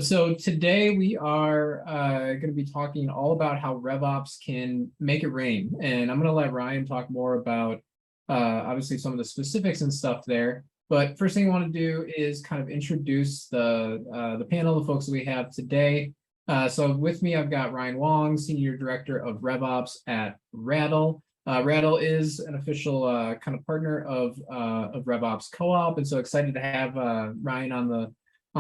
So today we are going to be talking all about how RevOps can make it rain. And I'm going to let Ryan talk more about obviously some of the specifics and stuff there. But first thing I want to do is kind of introduce the panel of folks that we have today. So with me, I've got Ryan Wong, Senior Director of RevOps at Rattle. Rattle is an official kind of partner of RevOps Co-op, and so excited to have Ryan on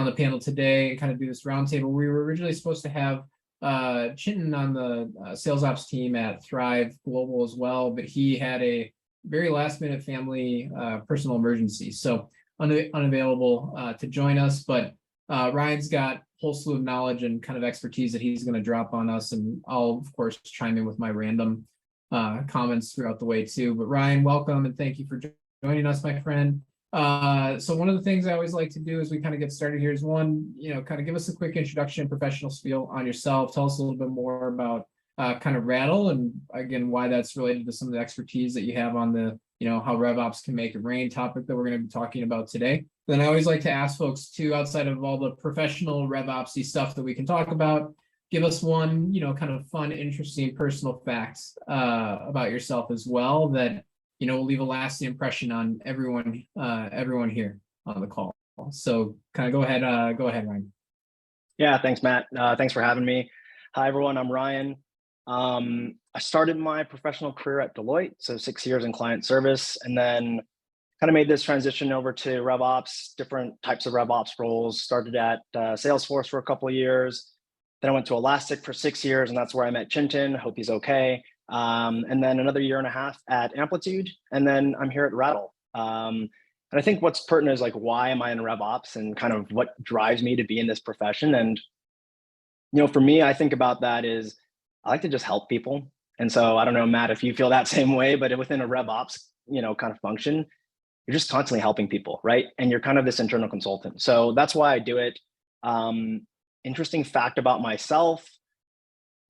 the panel today and kind of do this roundtable. We were originally supposed to have Chintan on the sales ops team at Thrive Global as well, but he had a very last minute family personal emergency, so unavailable to join us. But Ryan's got a whole slew of knowledge and kind of expertise that he's going to drop on us, and I'll of course chime in with my random comments throughout the way too. But Ryan, welcome and thank you for joining us, my friend. So one of the things I always like to do as we kind of get started here is one, kind of give us a quick introduction, professional spiel on yourself. Tell us a little bit more about kind of Rattle and again, why that's related to some of the expertise that you have on the, how RevOps can make it rain topic that we're going to be talking about today. Then I always like to ask folks too, outside of all the professional RevOpsy stuff that we can talk about, give us one, kind of fun, interesting personal facts about yourself as well that will leave a lasting impression on everyone here on the call. So kind of go ahead, Ryan. Yeah, thanks, Matt. Thanks for having me. Hi, everyone. I'm Ryan. I started my professional career at Deloitte, so 6 years in client service, and then kind of made this transition over to RevOps, different types of RevOps roles. Started at Salesforce for a couple of years. Then I went to Elastic for 6 years, and that's where I met Chintan. Hope he's okay. And then another 1.5 years at Amplitude, and then I'm here at Rattle. And I think what's pertinent is like, why am I in RevOps and kind of what drives me to be in this profession? And, for me, I think about that is I like to just help people. And so I don't know, Matt, if you feel that same way, but within a RevOps, kind of function, you're just constantly helping people, right? And you're kind of this internal consultant. So that's why I do it. Interesting fact about myself.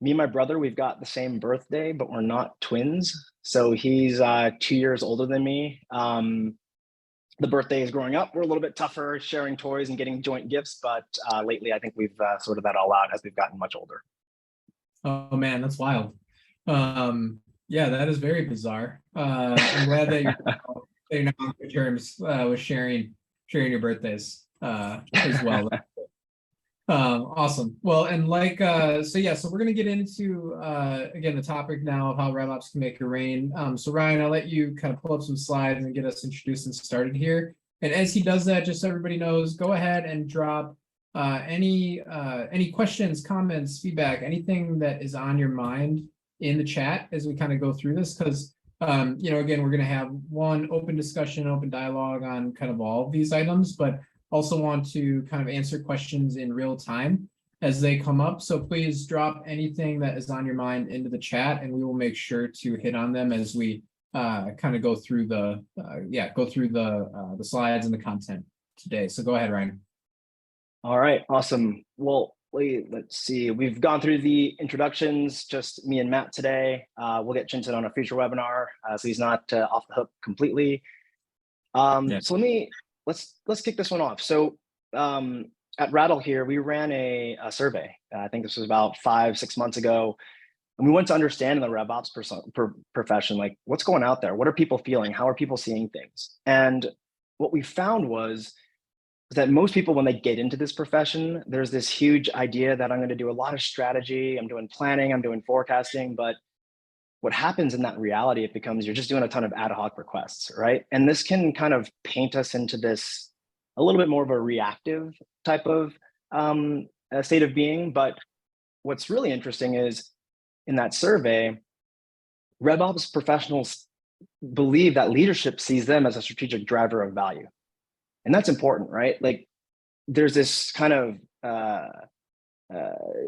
Me and my brother, we've got the same birthday, but we're not twins. So he's 2 years older than me. The birthdays growing up were a little bit tougher, sharing toys and getting joint gifts. But lately, I think we've sorted that all out as we've gotten much older. Oh, man, that's wild. Yeah, that is very bizarre. I'm glad that you're not on good terms with sharing your birthdays as well. Awesome. Well, and so we're going to get into again the topic now of how RevOps can make it rain. So Ryan, I'll let you kind of pull up some slides and get us introduced and started here. And as he does that, just so everybody knows, go ahead and drop any questions, comments, feedback, anything that is on your mind in the chat as we kind of go through this, because again, we're going to have one open discussion, open dialogue on kind of all of these items, but also want to kind of answer questions in real time as they come up. So please drop anything that is on your mind into the chat, and we will make sure to hit on them as we kind of go through the slides and the content today. So go ahead, Ryan. All right, awesome. Well, let's see. We've gone through the introductions, just me and Matt today. We'll get Chintan on a future webinar, so he's not off the hook completely. So let's kick this one off. So at Rattle here, we ran a survey. I think this was about 5-6 months ago. And we went to understand in the RevOps profession, like what's going out there? What are people feeling? How are people seeing things? And what we found was that most people, when they get into this profession, there's this huge idea that I'm going to do a lot of strategy. I'm doing planning, I'm doing forecasting, but what happens in that reality, it becomes you're just doing a ton of ad hoc requests, right? And this can kind of paint us into this a little bit more of a reactive type of state of being. But what's really interesting is in that survey, RevOps professionals believe that leadership sees them as a strategic driver of value. And that's important, right? Like there's this kind of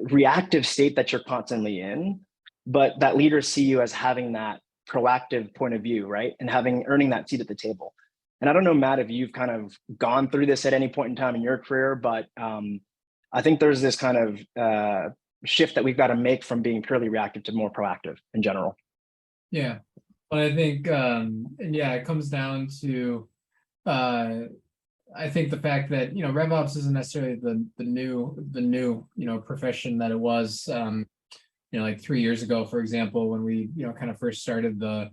reactive state that you're constantly in, but that leaders see you as having that proactive point of view, right? And earning that seat at the table. And I don't know, Matt, if you've kind of gone through this at any point in time in your career, but I think there's this kind of shift that we've got to make from being purely reactive to more proactive in general. Yeah, but I think, it comes down to I think the fact that, RevOps isn't necessarily the new, profession that it was, like 3 years ago, for example, when we, kind of first started the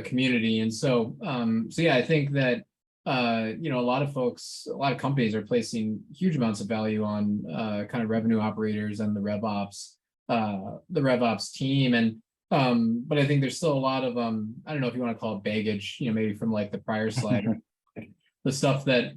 community. And so yeah, I think that, a lot of folks, a lot of companies are placing huge amounts of value on kind of revenue operators and the RevOps team. And but I think there's still a lot of I don't know if you want to call it baggage, maybe from like the prior slide, or the stuff that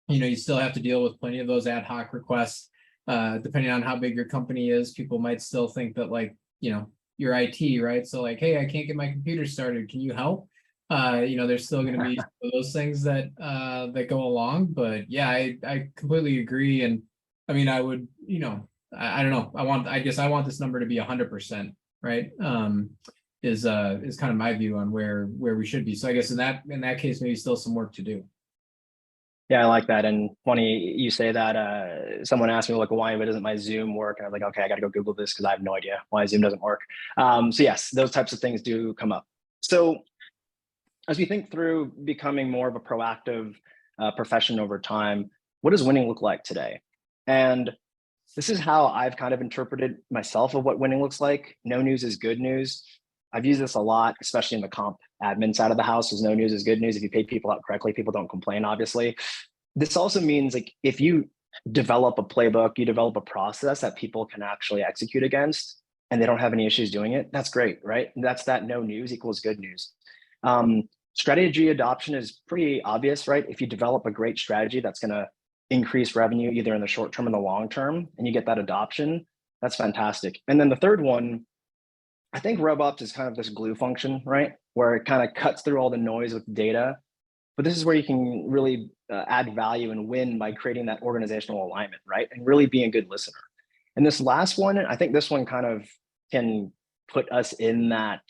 you still have to deal with plenty of those ad hoc requests. Depending on how big your company is, people might still think that, like, your IT, right? So like, hey, I can't get my computer started. Can you help? There's still going to be those things that that go along. But yeah, I completely agree. And I mean, I would, I don't know. I guess I want this number to be 100%, right? Is kind of my view on where we should be. So I guess in that case, maybe still some work to do. Yeah, I like that. And funny you say that. Someone asked me, like, why doesn't my Zoom work? And I was like, okay, I got to go Google this because I have no idea why Zoom doesn't work. So yes, those types of things do come up. So as we think through becoming more of a proactive profession over time, what does winning look like today? And this is how I've kind of interpreted myself of what winning looks like. No news is good news. I've used this a lot, especially in the comp admin side of the house, is no news is good news. If you pay people out correctly, people don't complain, obviously. This also means, like, if you develop a playbook, you develop a process that people can actually execute against and they don't have any issues doing it, that's great, right? That's that no news equals good news. Strategy adoption is pretty obvious, right? If you develop a great strategy that's going to increase revenue either in the short term and the long term, and you get that adoption, that's fantastic. And then the third one, I think RevOps is kind of this glue function, right? Where it kind of cuts through all the noise with data. But this is where you can really add value and win by creating that organizational alignment, right? And really being a good listener. And this last one, I think this one kind of can put us in that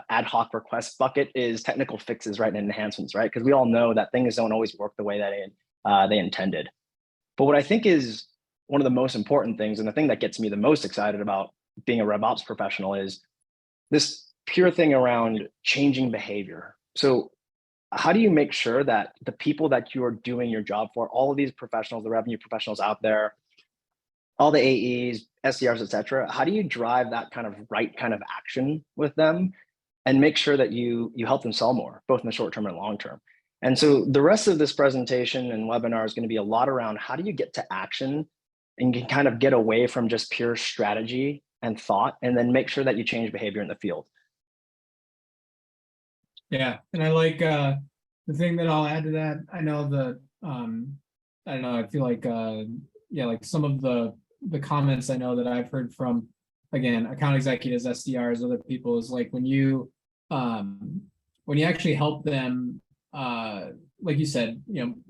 ad hoc request bucket, is technical fixes, right? And enhancements, right? Because we all know that things don't always work the way that they intended. But what I think is one of the most important things, and the thing that gets me the most excited about being a RevOps professional, is this pure thing around changing behavior. So how do you make sure that the people that you are doing your job for, all of these professionals, the revenue professionals out there, all the AEs, SDRs, et cetera, how do you drive that kind of right kind of action with them and make sure that you help them sell more, both in the short term and long term? And so the rest of this presentation and webinar is going to be a lot around how do you get to action and can kind of get away from just pure strategy and thought, and then make sure that you change behavior in the field. Yeah, and I like the thing that I'll add to that. I know that I don't know, I feel like yeah, like some of the comments I know that I've heard from, again, account executives, SDRs, other people, is like when you actually help them, like you said,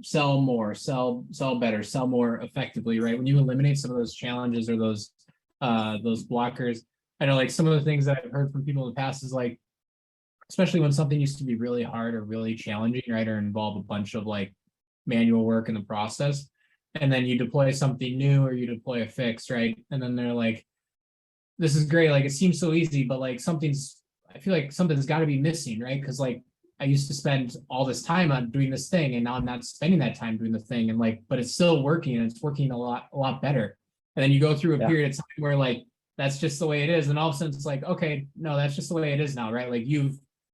sell more, sell better, sell more effectively, right? When you eliminate some of those challenges or those blockers. I know, like, some of the things that I've heard from people in the past is, like, especially when something used to be really hard or really challenging, right, or involve a bunch of like manual work in the process, and then you deploy something new or you deploy a fix, right? And then they're like, this is great, like it seems so easy, but like I feel like something's got to be missing, right? Because like I used to spend all this time on doing this thing, and now I'm not spending that time doing the thing, and like, but it's still working, and it's working a lot better. And then you go through a period of time where like that's just the way it is, and all of a sudden it's like, okay, no, that's just the way it is now, right? Like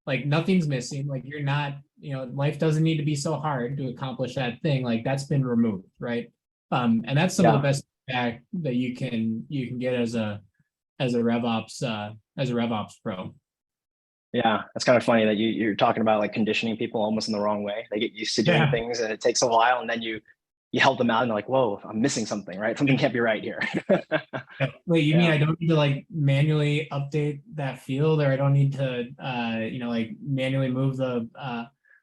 like nothing's missing, like you're not, life doesn't need to be so hard to accomplish that thing, like that's been removed, right? And that's some of the best feedback that you can get as a RevOps pro. Yeah, that's kind of funny that you're talking about like conditioning people almost in the wrong way. They get used to doing things and it takes a while, and then you help them out and they're like, whoa, I'm missing something, right? Something can't be right here. Wait, you mean I don't need to like manually update that field, or I don't need to like manually move the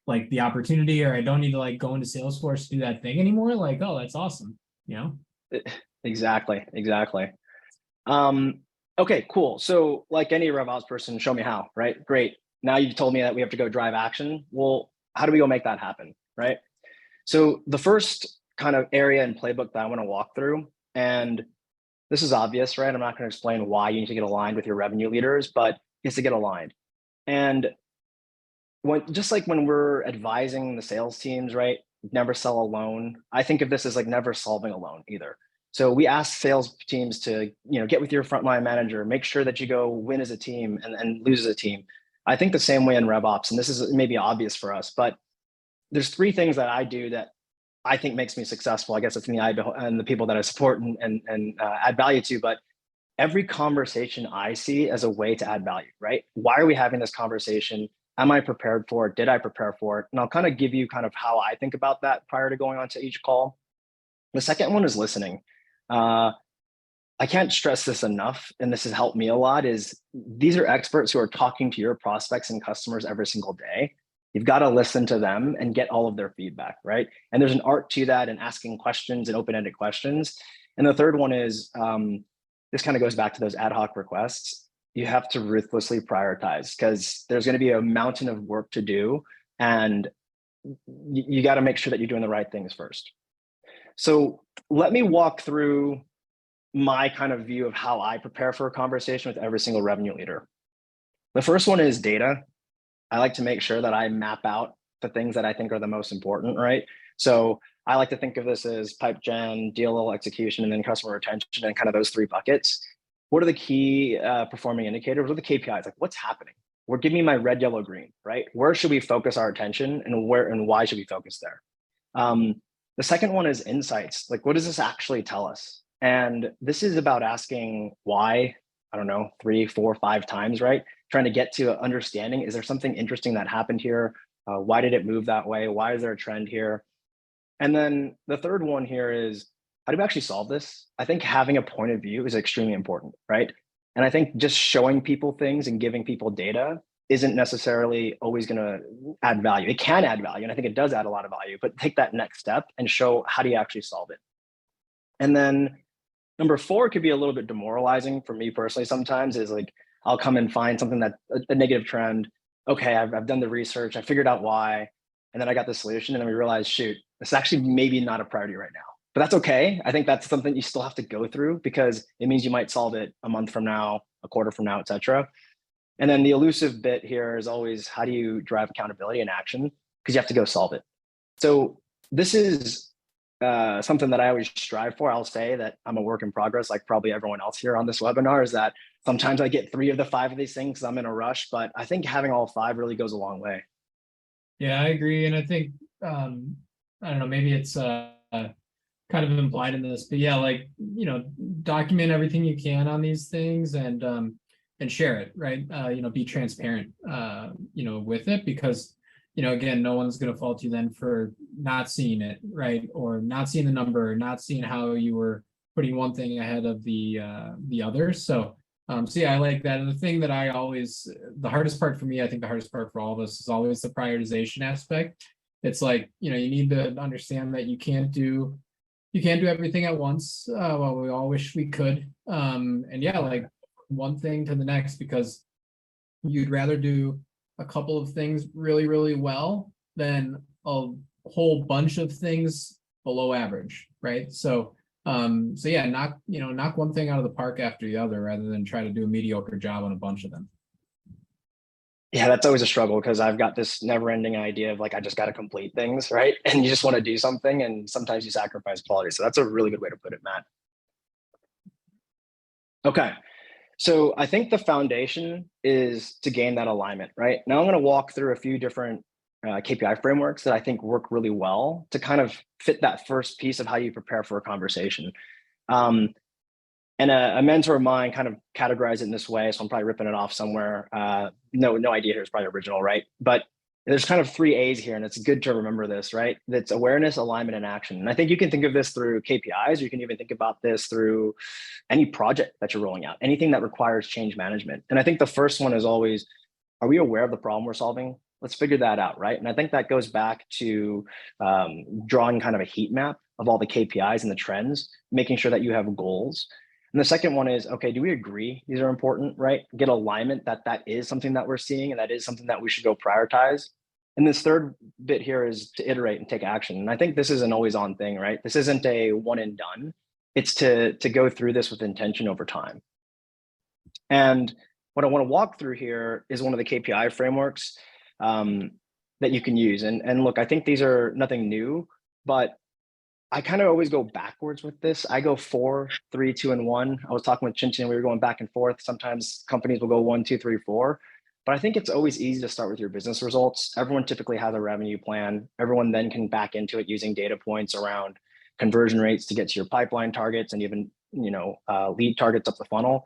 like the opportunity, or I don't need to like go into Salesforce to do that thing anymore? Like, oh, that's awesome. Exactly. Okay, cool. So like any RevOps person, show me how, right? Great. Now you've told me that we have to go drive action. Well, how do we go make that happen, right? So the first kind of area and playbook that I want to walk through, and this is obvious, right? I'm not going to explain why you need to get aligned with your revenue leaders, but it's to get aligned. And just like when we're advising the sales teams, right? never sell alone. I think of this as like never solving alone either. So we ask sales teams to, get with your frontline manager, make sure that you go win as a team and lose as a team. I think the same way in RevOps, and this is maybe obvious for us, but there's 3 things that I do that I think makes me successful. I guess it's me and the people that I support and add value to, but every conversation I see as a way to add value, right? Why are we having this conversation? Am I prepared for it? Did I prepare for it? And I'll kind of give you kind of how I think about that prior to going on to each call. The second one is listening. I can't stress this enough, and this has helped me a lot, is these are experts who are talking to your prospects and customers every single day. You've got to listen to them and get all of their feedback, right? And there's an art to that and asking questions and open-ended questions. And the third one is, this kind of goes back to those ad hoc requests. You have to ruthlessly prioritize because there's going to be a mountain of work to do, and you got to make sure that you're doing the right things first. So let me walk through my kind of view of how I prepare for a conversation with every single revenue leader. The first one is data. I like to make sure that I map out the things that I think are the most important, right? So I like to think of this as pipe gen, deal level execution, and then customer retention, and kind of those 3 buckets. What are the key performing indicators? What are the KPIs? Like, what's happening? Give me my red, yellow, green, right? Where should we focus our attention, and where and why should we focus there? The second one is insights. Like, what does this actually tell us? And this is about asking why, I don't know, 3, 4, 5 times, right? Trying to get to understanding, is there something interesting that happened here? Why did it move that way? Why is there a trend here? And then the third one here is, how do we actually solve this? I think having a point of view is extremely important, right? And I think just showing people things and giving people data isn't necessarily always going to add value. It can add value, and I think it does add a lot of value, but take that next step and show how do you actually solve it. And then number 4 could be a little bit demoralizing for me personally sometimes, is like, I'll come and find something that a negative trend. Okay, I've done the research, I figured out why, and then I got the solution, and then we realized, shoot, it's actually maybe not a priority right now. But that's okay. I think that's something you still have to go through because it means you might solve it a month from now, a quarter from now, et cetera. And then the elusive bit here is always, how do you drive accountability and action? Because you have to go solve it. So this is something that I always strive for. I'll say that I'm a work in progress, like probably everyone else here on this webinar, is that sometimes I get 3 of the 5 of these things because I'm in a rush, but I think having all 5 really goes a long way. Yeah, I agree. And I think, I don't know, maybe it's kind of implied in this, but yeah, like, document everything you can on these things and share it, right? Be transparent, with it, because, again, no one's going to fault you then for not seeing it, right? Or not seeing the number, not seeing how you were putting one thing ahead of the other. So yeah, I like that. And the thing that the hardest part for me, I think the hardest part for all of us is always the prioritization aspect. It's like, you need to understand that you can't do everything at once. Well, we all wish we could. And yeah, like one thing to the next, because you'd rather do a couple of things really, really well than a whole bunch of things below average, right? So yeah, knock one thing out of the park after the other rather than try to do a mediocre job on a bunch of them. Yeah, that's always a struggle because I've got this never-ending idea of like, I just got to complete things, right? And you just want to do something, and sometimes you sacrifice quality. So that's a really good way to put it, Matt. Okay, so I think the foundation is to gain that alignment, right? Now I'm going to walk through a few different KPI frameworks that I think work really well to kind of fit that first piece of how you prepare for a conversation. And a mentor of mine kind of categorized it in this way, so I'm probably ripping it off somewhere. No idea here, it's probably original, right? But there's kind of 3 A's here, and it's good to remember this, right? That's awareness, alignment, and action. And I think you can think of this through KPIs, or you can even think about this through any project that you're rolling out, anything that requires change management. And I think the first one is always, are we aware of the problem we're solving? Let's figure that out, right? And I think that goes back to drawing kind of a heat map of all the KPIs and the trends, making sure that you have goals. And the second one is, okay, do we agree these are important, right? Get alignment that is something that we're seeing and that is something that we should go prioritize. And this third bit here is to iterate and take action. And I think this is an always on thing, right? This isn't a one and done. It's to go through this with intention over time. And what I want to walk through here is one of the KPI frameworks that you can use. And look, I think these are nothing new. but I kind of always go backwards with this. I go 4, 3, 2, and 1. I was talking with Chintan, we were going back and forth. Sometimes companies will go 1, 2, 3, 4. But I think it's always easy to start with your business results. Everyone typically has a revenue plan. Everyone then can back into it using data points around conversion rates to get to your pipeline targets and even lead targets up the funnel.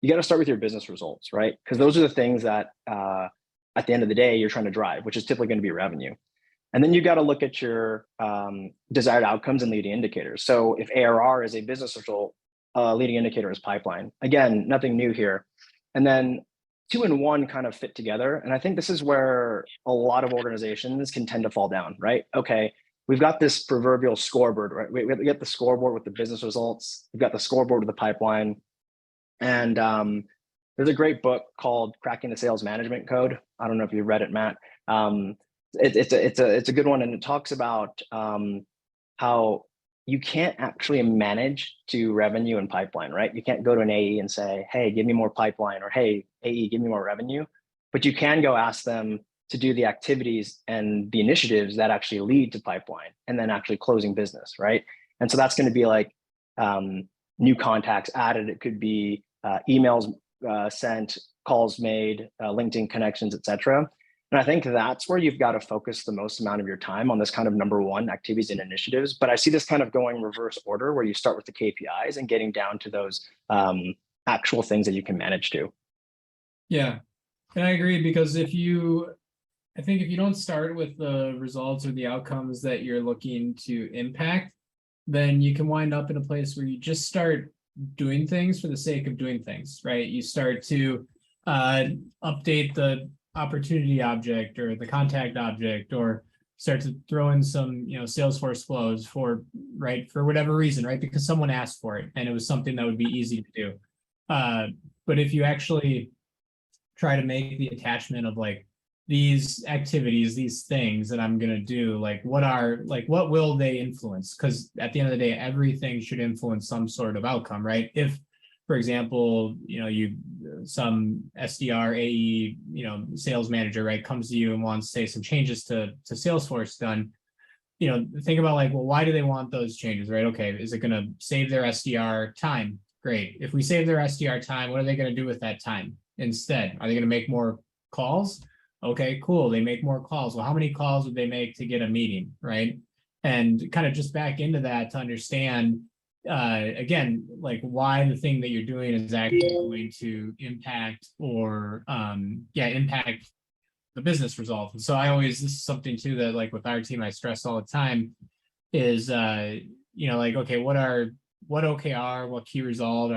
You got to start with your business results, right? Because those are the things that at the end of the day you're trying to drive, which is typically going to be revenue. And then you got to look at your desired outcomes and leading indicators. So if ARR is a business result, leading indicator is pipeline. Again, nothing new here. And then 2 and 1 kind of fit together. And I think this is where a lot of organizations can tend to fall down, right? Okay, we've got this proverbial scoreboard, right? We get the scoreboard with the business results. We've got the scoreboard with the pipeline. And there's a great book called Cracking the Sales Management Code. I don't know if you've read it, Matt. It's a good one, and it talks about how you can't actually manage to revenue and pipeline, right? You can't go to an AE and say, hey, give me more pipeline, or hey, AE, give me more revenue. But you can go ask them to do the activities and the initiatives that actually lead to pipeline and then actually closing business, right? And so that's going to be like new contacts added. It could be emails sent, calls made, LinkedIn connections, etc. And I think that's where you've got to focus the most amount of your time on this kind of number 1, activities and initiatives. But I see this kind of going reverse order where you start with the KPIs and getting down to those actual things that you can manage to. Yeah, and I agree, because I think if you don't start with the results or the outcomes that you're looking to impact, then you can wind up in a place where you just start doing things for the sake of doing things, right? You start to update the opportunity object or the contact object, or start to throw in some Salesforce flows for whatever reason, right? Because someone asked for it and it was something that would be easy to do. But if you actually try to make the attachment of like these activities, these things that I'm going to do, what will they influence? Because at the end of the day, everything should influence some sort of outcome, right? If, for example, some SDR, AE, sales manager, right, comes to you and wants, say, some changes to Salesforce done, think about like, well, why do they want those changes, right? Okay, is it going to save their SDR time? Great. If we save their SDR time, what are they going to do with that time instead? Are they going to make more calls? Okay, cool. They make more calls. Well, how many calls would they make to get a meeting, right? And kind of just back into that to understand, again, like why the thing that you're doing is actually going to impact impact the business result. And so this is something too that like with our team, I stress all the time is, okay, what OKR, what key result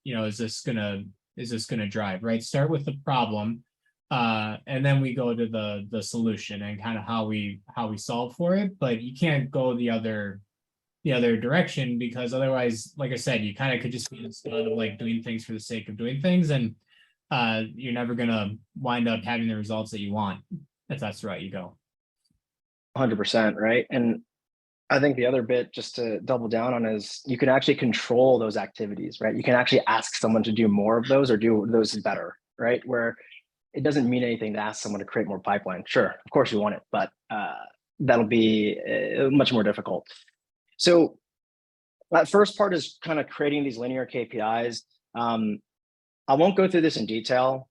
is this gonna drive, right? Start with the problem. And then we go to the solution and kind of how we solve for it. But you can't go the other direction, because otherwise, like I said, you kind of could just be in a spot of like doing things for the sake of doing things, and you're never gonna wind up having the results that you want if that's the route you go. 100%, right? And I think the other bit, just to double down on, is you can actually control those activities, right? You can actually ask someone to do more of those or do those better, right? Where it doesn't mean anything to ask someone to create more pipeline. Sure, of course you want it, but that'll be much more difficult. So that first part is kind of creating these linear KPIs. I won't go through this in detail,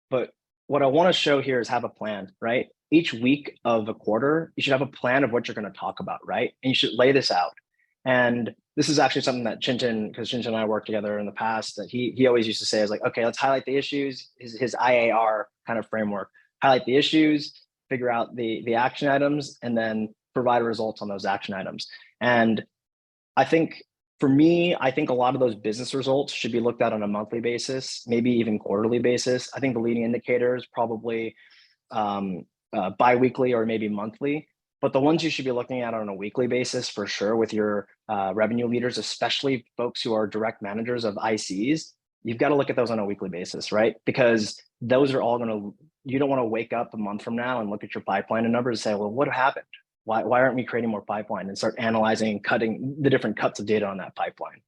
but what I want to show here is have a plan, right? Each week of a quarter, you should have a plan of what you're going to talk about, right? And you should lay this out. And this is actually something that Chintan, because Chintan and I worked together in the past, that he always used to say is like, okay, let's highlight the issues, his IAR kind of framework, highlight the issues, figure out the action items, and then provide results on those action items. And I think for me, I think a lot of those business results should be looked at on a monthly basis, maybe even quarterly basis. I think the leading indicators probably bi-weekly or maybe monthly, but the ones you should be looking at on a weekly basis for sure with your revenue leaders, especially folks who are direct managers of ICs, you've got to look at those on a weekly basis, right? Because those are all you don't want to wake up a month from now and look at your pipeline and numbers and say, well, what happened? Why aren't we creating more pipeline, and start analyzing and cutting the different cuts of data on that pipeline?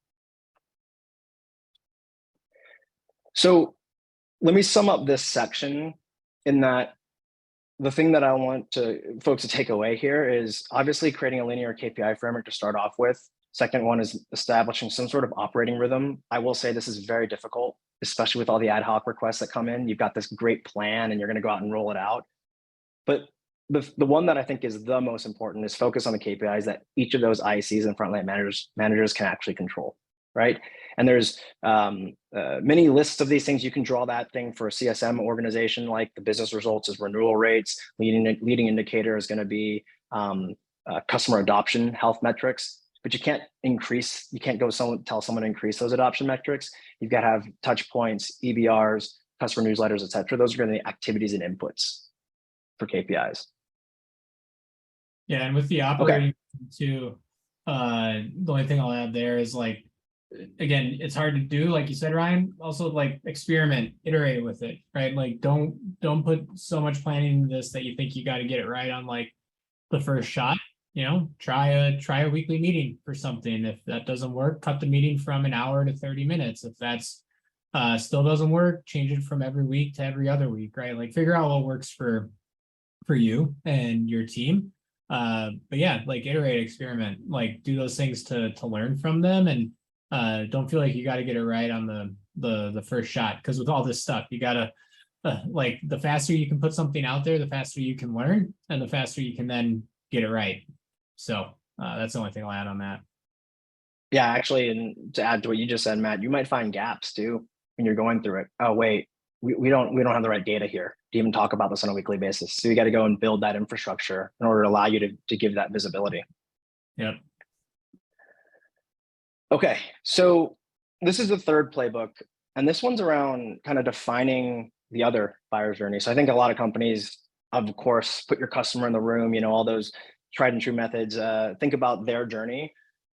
So let me sum up this section in that the thing that I want folks to take away here is obviously creating a linear KPI framework to start off with. Second one is establishing some sort of operating rhythm. I will say this is very difficult, especially with all the ad hoc requests that come in. You've got this great plan and you're going to go out and roll it out. But the one that I think is the most important is focus on the KPIs that each of those ICs and frontline managers can actually control, right? And there's many lists of these things. You can draw that thing for a CSM organization, like the business results is renewal rates. Leading indicator is going to be customer adoption health metrics. But you can't tell someone to increase those adoption metrics. You've got to have touch points, EBRs, customer newsletters, et cetera. Those are going to be activities and inputs for KPIs. Yeah, and with the operating too, the only thing I'll add there is like, again, it's hard to do, like you said, Ryan. Also, like experiment, iterate with it, right? Like don't put so much planning into this that you think you got to get it right on like the first shot. You know, try a weekly meeting for something. If that doesn't work, cut the meeting from an hour to 30 minutes. If that's still doesn't work, change it from every week to every other week, right? Like figure out what works for you and your team. But yeah, like iterate, experiment, like do those things to learn from them, and don't feel like you got to get it right on the first shot, because with all this stuff you gotta like the faster you can put something out there, the faster you can learn, and the faster you can then get it right. So that's the only thing I'll add on that. Yeah, actually, and to add to what you just said, Matt, you might find gaps too when you're going through it. Oh, wait, we don't have the right data here to even talk about this on a weekly basis. So you got to go and build that infrastructure in order to allow you to give that visibility. Yep. Okay, so this is the third playbook, and this one's around kind of defining the other buyer's journey. So I think a lot of companies, of course, put your customer in the room, you know, all those tried and true methods, think about their journey.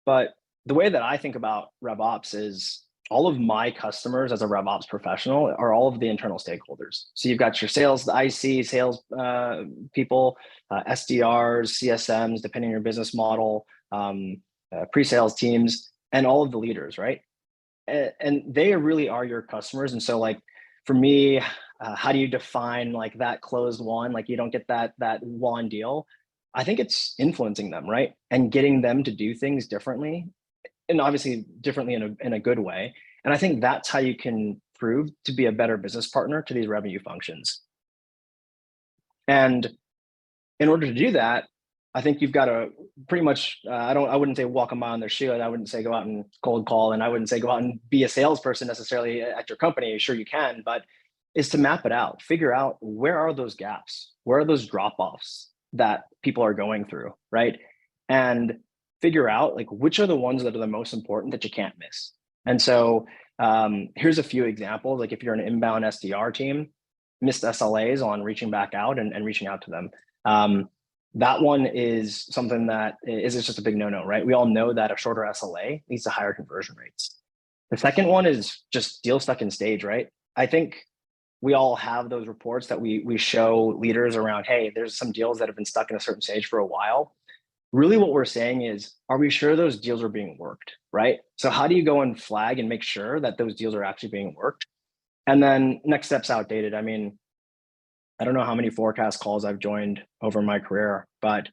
But the way that I think about RevOps is all of my customers as a RevOps professional are all of the internal stakeholders. So you've got your sales, the IC, sales people, SDRs, CSMs, depending on your business model, pre-sales teams, and all of the leaders, right? And they really are your customers. And so like, for me, how do you define like that closed one? Like you don't get that one deal. I think it's influencing them, right? And getting them to do things differently, and obviously differently in a good way. And I think that's how you can prove to be a better business partner to these revenue functions. And in order to do that, I think you've got to pretty much, I wouldn't say walk a mile in their shoe. I wouldn't say go out and cold call, and I wouldn't say go out and be a salesperson necessarily at your company. Sure, you can, but is to map it out, figure out where are those gaps, where are those drop-offs that people are going through, right? And figure out like which are the ones that are the most important that you can't miss. And so here's a few examples. Like if you're an inbound SDR team, missed SLAs on reaching back out and reaching out to them. That one is something that is just a big no-no, right? We all know that a shorter SLA leads to higher conversion rates. The second one is just deal stuck in stage, right? I think we all have those reports that we show leaders around, hey, there's some deals that have been stuck in a certain stage for a while. Really what we're saying is, are we sure those deals are being worked, right? So how do you go and flag and make sure that those deals are actually being worked? And then next steps outdated. I mean, I don't know how many forecast calls I've joined over my career, but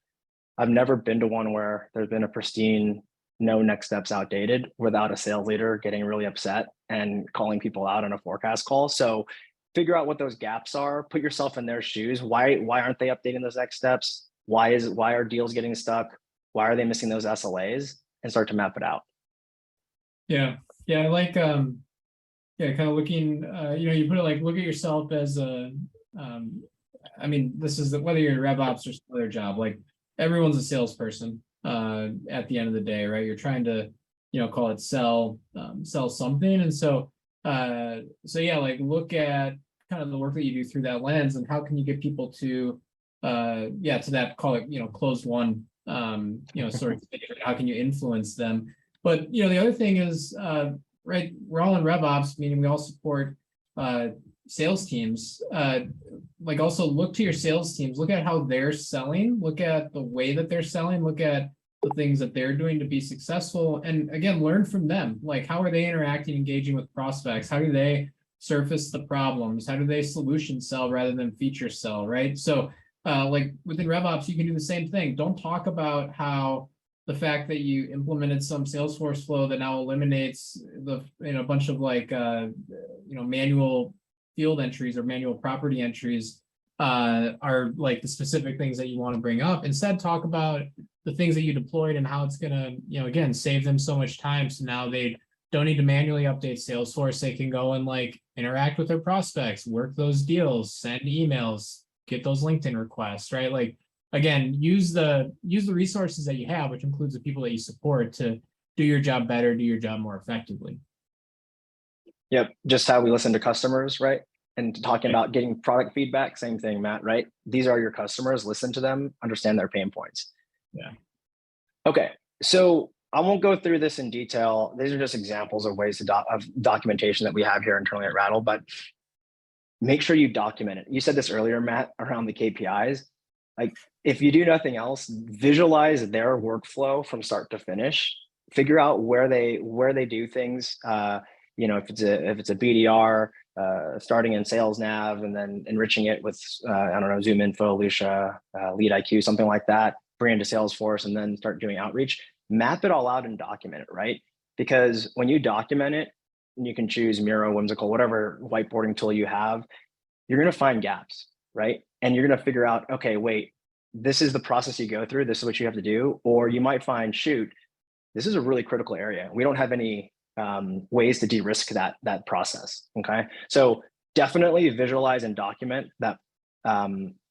I've never been to one where there's been a pristine, no next steps outdated without a sales leader getting really upset and calling people out on a forecast call. So figure out what those gaps are, put yourself in their shoes. Why aren't they updating those next steps? Why are deals getting stuck? Why are they missing those SLAs? And start to map it out. Yeah. I like kind of looking, you put it like, look at yourself as a, I mean, this is whether you're in RevOps or some other job, like everyone's a salesperson at the end of the day, right? You're trying to, call it sell something. And so yeah, like look at kind of the work that you do through that lens, and how can you get people to, to that, call it, closed one, sort of thing. How can you influence them? But, the other thing is, right, we're all in RevOps, meaning we all support sales teams. Like also look to your sales teams, look at how they're selling, look at the way that they're selling, look at the things that they're doing to be successful. And again, learn from them. Like, how are they interacting, engaging with prospects? How do they surface the problems? How do they solution sell rather than feature sell, right? So like within RevOps, you can do the same thing. Don't talk about how the fact that you implemented some Salesforce flow that now eliminates the a bunch of like manual field entries or manual property entries are like the specific things that you want to bring up. Instead, talk about the things that you deployed and how it's gonna, again, save them so much time. So now they don't need to manually update Salesforce. They can go and like interact with their prospects, work those deals, send emails, get those LinkedIn requests, right? Like, again, use the resources that you have, which includes the people that you support, to do your job better, do your job more effectively. Yep, just how we listen to customers, right? And talking about getting product feedback, same thing, Matt, right? These are your customers, listen to them, understand their pain points. Yeah. Okay, so I won't go through this in detail. These are just examples of ways of documentation that we have here internally at Rattle, but make sure you document it. You said this earlier, Matt, around the KPIs. Like, if you do nothing else, visualize their workflow from start to finish. Figure out where they do things. If it's a BDR, starting in Sales Nav and then enriching it with Zoom Info, Lucia, Lead IQ, something like that. Bring it to Salesforce and then start doing outreach. Map it all out and document it, right? Because when you document it, you can choose Miro, Whimsical, whatever whiteboarding tool you have, you're going to find gaps, right? And you're going to figure out, okay, wait, this is the process you go through. This is what you have to do. Or you might find, shoot, this is a really critical area. We don't have any ways to de-risk that process, okay? So definitely visualize and document that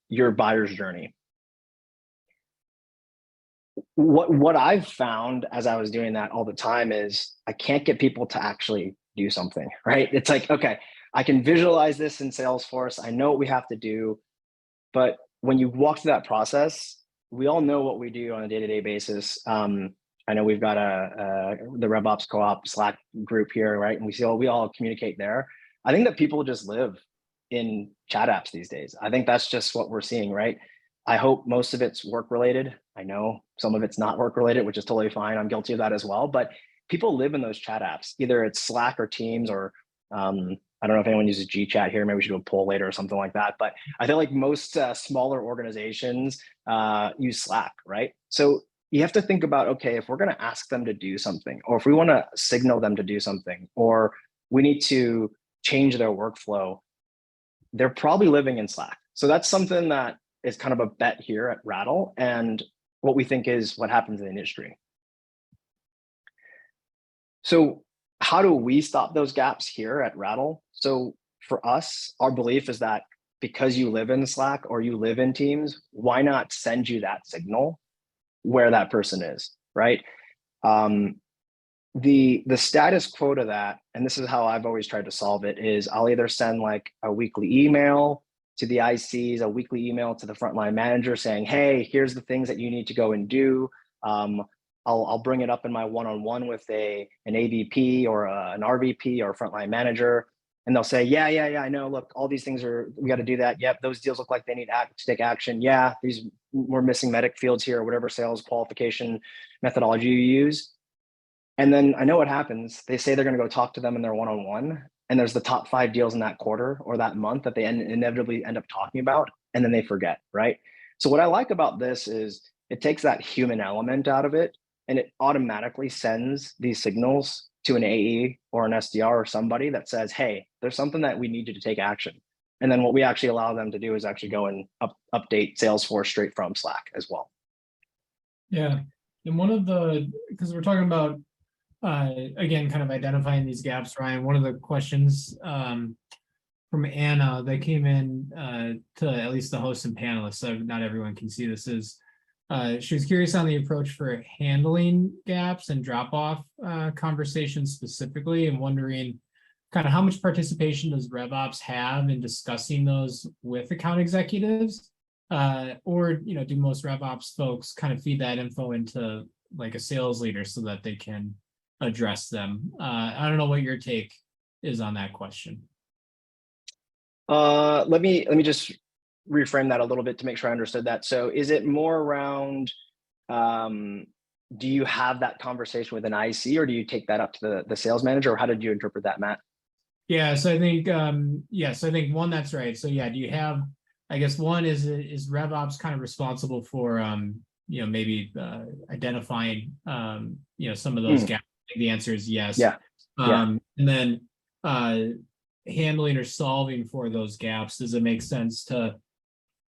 your buyer's journey. What I've found as I was doing that all the time is I can't get people to actually do something, right? It's like, okay, I can visualize this in Salesforce. I know what we have to do, but when you walk through that process, we all know what we do on a day-to-day basis. I know we've got the RevOps Co-op Slack group here, right? And we all communicate there. I think that people just live in chat apps these days. I think that's just what we're seeing, right? I hope most of it's work related. I know some of it's not work related, which is totally fine. I'm guilty of that as well. But people live in those chat apps. Either it's Slack or Teams or I don't know if anyone uses Gchat here. Maybe we should do a poll later or something like that. But I feel like most smaller organizations use Slack, right? So you have to think about, okay, if we're going to ask them to do something, or if we want to signal them to do something, or we need to change their workflow, they're probably living in Slack. So that's something that is kind of a bet here at Rattle, and what we think is what happens in the industry. So how do we stop those gaps here at Rattle? So for us, our belief is that because you live in Slack or you live in Teams, why not send you that signal where that person is, right? The status quo to that, and this is how I've always tried to solve it, is I'll either send like a weekly email to the ICs, a weekly email to the frontline manager saying, hey, here's the things that you need to go and do. I'll bring it up in my one-on-one with an AVP or an RVP or a frontline manager. And they'll say, yeah, I know, look, all these things we got to do that. Yep, those deals look like they need to take action. Yeah, we're missing medic fields here or whatever sales qualification methodology you use. And then I know what happens. They say they're going to go talk to them in their one-on-one. And there's the top 5 deals in that quarter or that month that they inevitably end up talking about. And then they forget, right? So what I like about this is it takes that human element out of it. And it automatically sends these signals to an AE or an SDR or somebody that says, hey, there's something that we need you to take action. And then what we actually allow them to do is actually go and update Salesforce straight from Slack as well. Yeah. And because we're talking about, again, kind of identifying these gaps, Ryan, one of the questions from Anna that came in to at least the hosts and panelists, so not everyone can see this, is she was curious on the approach for handling gaps and drop-off conversations specifically, and wondering kind of how much participation does RevOps have in discussing those with account executives, or do most RevOps folks kind of feed that info into like a sales leader so that they can address them? I don't know what your take is on that question. Let me just reframe that a little bit to make sure I understood that. So is it more around, do you have that conversation with an IC, or do you take that up to the sales manager, or how did you interpret that, Matt? Yeah, so I think, yes, I think one, that's right. So yeah, do you have I guess one is RevOps kind of responsible for maybe identifying some of those Mm, gaps? I think the answer is yes. yeah, yeah. And then handling or solving for those gaps. Does it make sense to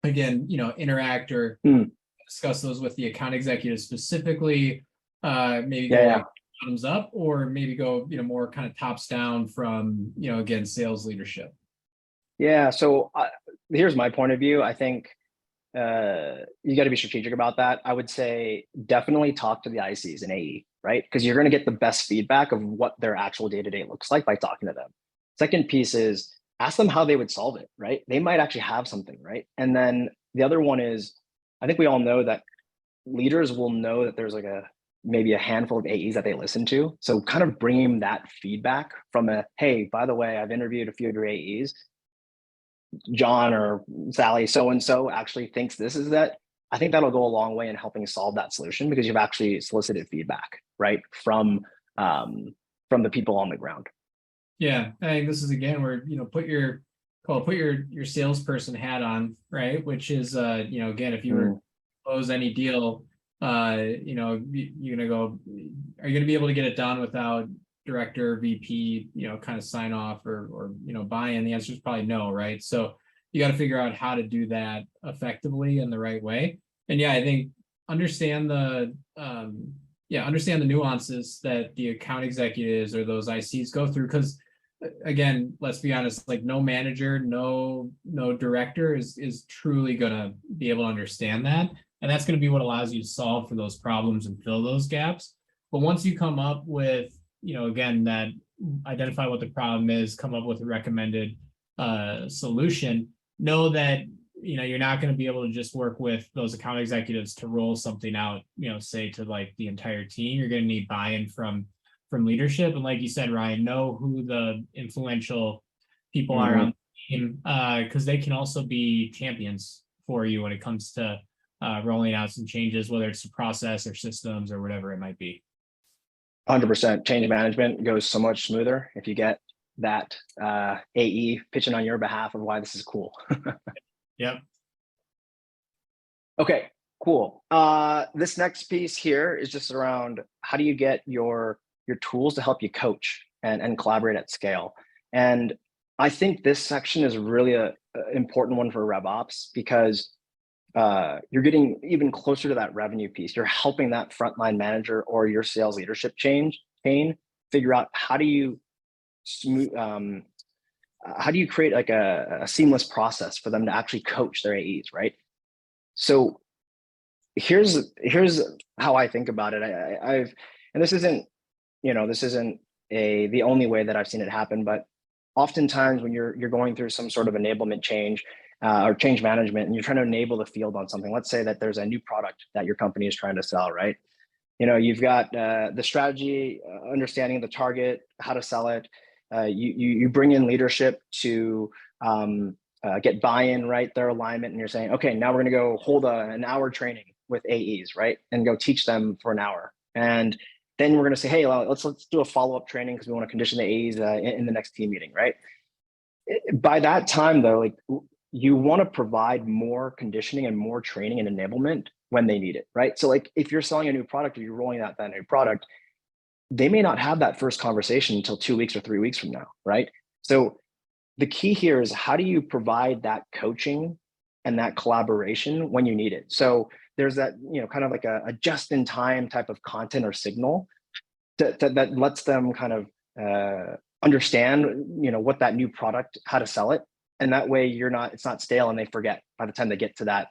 again, interact or Mm, discuss those with the account executive specifically? Maybe yeah, go yeah. like bottoms up, or maybe go more kind of tops down from again sales leadership. Yeah. So here's my point of view. I think you got to be strategic about that. I would say definitely talk to the ICs and AE, right? Because you're going to get the best feedback of what their actual day to day looks like by talking to them. Second piece is ask them how they would solve it, right? They might actually have something, right? And then the other one is, I think we all know that leaders will know that there's like maybe a handful of AEs that they listen to. So kind of bringing that feedback from hey, by the way, I've interviewed a few of your AEs. John or Sally so and so actually thinks this is that. I think that'll go a long way in helping solve that solution because you've actually solicited feedback, right, from the people on the ground. Yeah, I think this is again where put your salesperson hat on, right? Which is again, if you were to close any deal, you're gonna go, are you gonna be able to get it done without director, VP, kind of sign off or buy-in? The answer is probably no, right? So you got to figure out how to do that effectively in the right way. And yeah, I think understand the understand the nuances that the account executives or those ICs go through, because again, let's be honest, like no manager, no director is truly gonna be able to understand that. And that's going to be what allows you to solve for those problems and fill those gaps. But once you come up with, again, that identify what the problem is, come up with a recommended solution, know that you're not going to be able to just work with those account executives to roll something out, say to like the entire team. You're going to need buy-in from leadership. And like you said, Ryan, know who the influential people are on the team, because they can also be champions for you when it comes to rolling out some changes, whether it's a process or systems or whatever it might be. 100% change management goes so much smoother if you get that AE pitching on your behalf of why this is cool. Yep. Okay, cool. This next piece here is just around how do you get your tools to help you coach and collaborate at scale. And I think this section is really a important one for RevOps because you're getting even closer to that revenue piece. You're helping that frontline manager or your sales leadership chain figure out how do you create like a seamless process for them to actually coach their AEs, right? So here's how I think about it. And this isn't the only way that I've seen it happen, but oftentimes when you're going through some sort of enablement change or change management, and you're trying to enable the field on something, let's say that there's a new product that your company is trying to sell, right? You've got the strategy, understanding the target, how to sell it. You bring in leadership to get buy-in, right? Their alignment, and you're saying, okay, now we're going to go hold an hour training with AEs, right? And go teach them for an hour. And then we're going to say, hey, well, let's do a follow-up training because we want to condition the AEs in the next team meeting, right? By that time, though, like you want to provide more conditioning and more training and enablement when they need it, right? So like if you're selling a new product or you're rolling out that new product, they may not have that first conversation until 2 weeks or 3 weeks from now, right? So the key here is how do you provide that coaching and that collaboration when you need it? So there's that, kind of like a just-in-time type of content or signal that lets them kind of understand, what that new product, how to sell it. And that way it's not stale and they forget by the time they get to that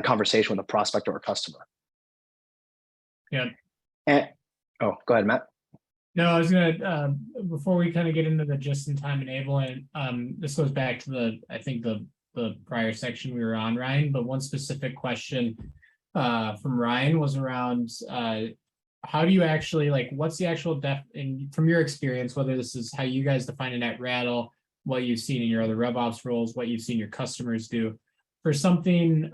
conversation with a prospect or a customer. Yeah. And, oh, go ahead, Matt. No, I was gonna before we kind of get into the just-in-time enablement, this goes back to I think the prior section we were on, Ryan, but one specific question from Ryan was around how do you actually, like, what's the actual from your experience, whether this is how you guys define a net rattle, what you've seen in your other RevOps roles, what you've seen your customers do, for something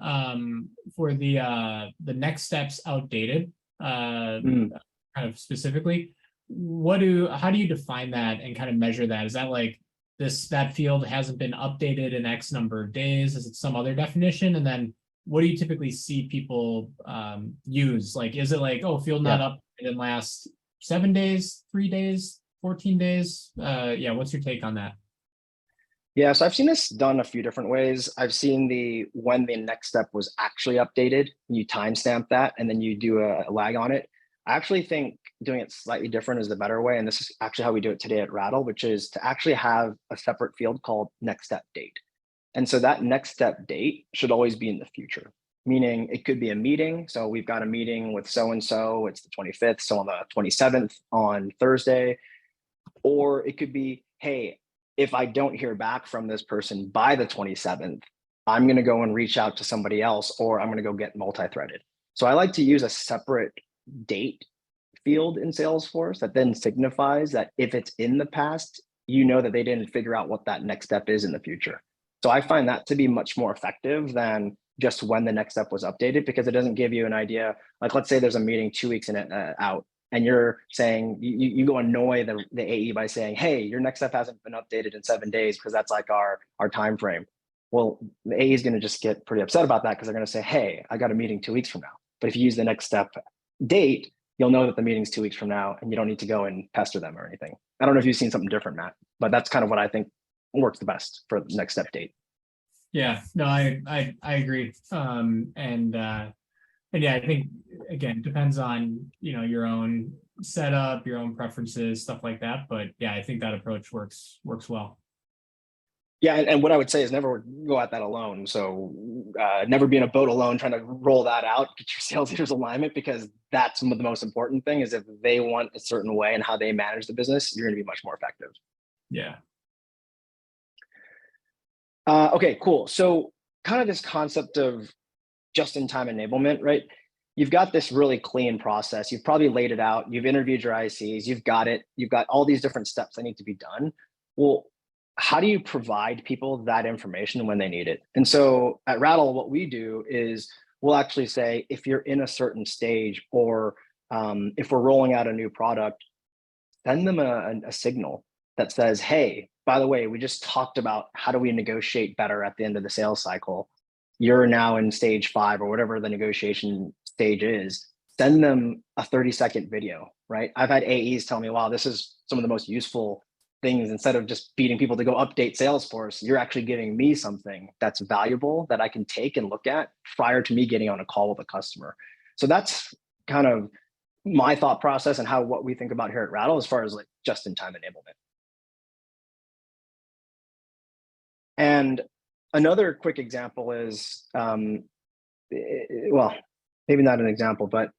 for the next steps outdated, kind of specifically, how do you define that and kind of measure that? Is that like that field hasn't been updated in X number of days? Is it some other definition? And then what do you typically see people use? Like, is it like, oh, field not updated in last 7 days, 3 days, 14 days? Yeah, what's your take on that? Yeah, so I've seen this done a few different ways. I've seen when the next step was actually updated, you timestamp that, and then you do a lag on it. I actually think doing it slightly different is the better way. And this is actually how we do it today at Rattle, which is to actually have a separate field called next step date. And so that next step date should always be in the future, meaning it could be a meeting. So we've got a meeting with so-and-so, it's the 25th, so on the 27th on Thursday. Or it could be, hey, if I don't hear back from this person by the 27th, I'm going to go and reach out to somebody else, or I'm going to go get multi-threaded. So I like to use a separate date field in Salesforce that then signifies that if it's in the past, you know that they didn't figure out what that next step is in the future. So I find that to be much more effective than just when the next step was updated, because it doesn't give you an idea. Like, let's say there's a meeting 2 weeks in it out, and you're saying you go annoy the AE by saying, hey, your next step hasn't been updated in 7 days because that's like our time frame. Well, the AE is going to just get pretty upset about that because they're going to say, hey, I got a meeting 2 weeks from now. But if you use the next step date, you'll know that the meeting's 2 weeks from now, and you don't need to go and pester them or anything. I don't know if you've seen something different, Matt, but that's kind of what I think works the best for the next step date. Yeah, no, I agree. And yeah, I think again, depends on, your own setup, your own preferences, stuff like that. But yeah, I think that approach works well. Yeah, and what I would say is never go at that alone. So never be in a boat alone trying to roll that out, get your sales leaders alignment, because that's the most important thing. Is if they want a certain way and how they manage the business, you're going to be much more effective. Yeah. Okay, cool. So kind of this concept of just-in-time enablement, right? You've got this really clean process. You've probably laid it out. You've interviewed your ICs. You've got it. You've got all these different steps that need to be done. Well, how do you provide people that information when they need it? And so at Rattle, what we do is we'll actually say, if you're in a certain stage, or if we're rolling out a new product, send them a signal that says, hey, by the way, we just talked about how do we negotiate better at the end of the sales cycle. You're now in stage 5 or whatever the negotiation stage is. Send them a 30-second video, right? I've had AEs tell me, wow, this is some of the most useful things. Instead of just beating people to go update Salesforce, you're actually giving me something that's valuable that I can take and look at prior to me getting on a call with a customer. So that's kind of my thought process and what we think about here at Rattle as far as like just-in-time enablement. And another quick example is, well, maybe not an example, but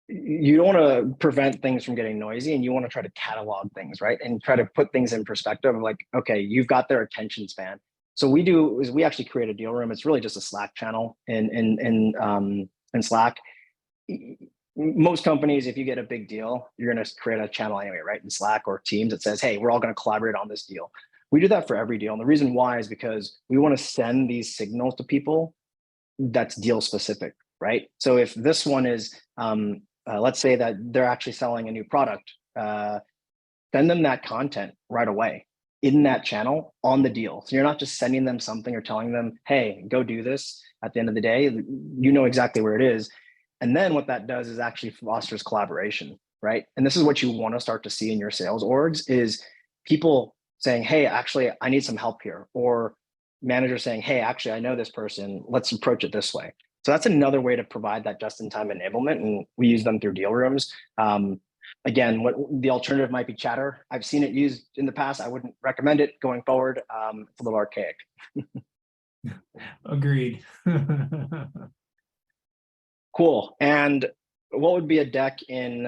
you don't want to prevent things from getting noisy, and you want to try to catalog things, right? And try to put things in perspective of like, okay, you've got their attention span. So we do is we actually create a deal room. It's really just a Slack channel in Slack. Most companies, if you get a big deal, you're going to create a channel anyway, right? In Slack or Teams that says, hey, we're all going to collaborate on this deal. We do that for every deal. And the reason why is because we want to send these signals to people that's deal specific, right? So if this one is, let's say that they're actually selling a new product, send them that content right away in that channel on the deal. So you're not just sending them something or telling them, hey, go do this. At the end of the day, you know exactly where it is. And then what that does is actually fosters collaboration, right? And this is what you want to start to see in your sales orgs is people saying, hey, actually, I need some help here. Or managers saying, hey, actually, I know this person. Let's approach it this way. So that's another way to provide that just-in-time enablement. And we use them through deal rooms. Again, what the alternative might be chatter. I've seen it used in the past. I wouldn't recommend it going forward. It's a little archaic. Agreed. Cool. And what would be a deck in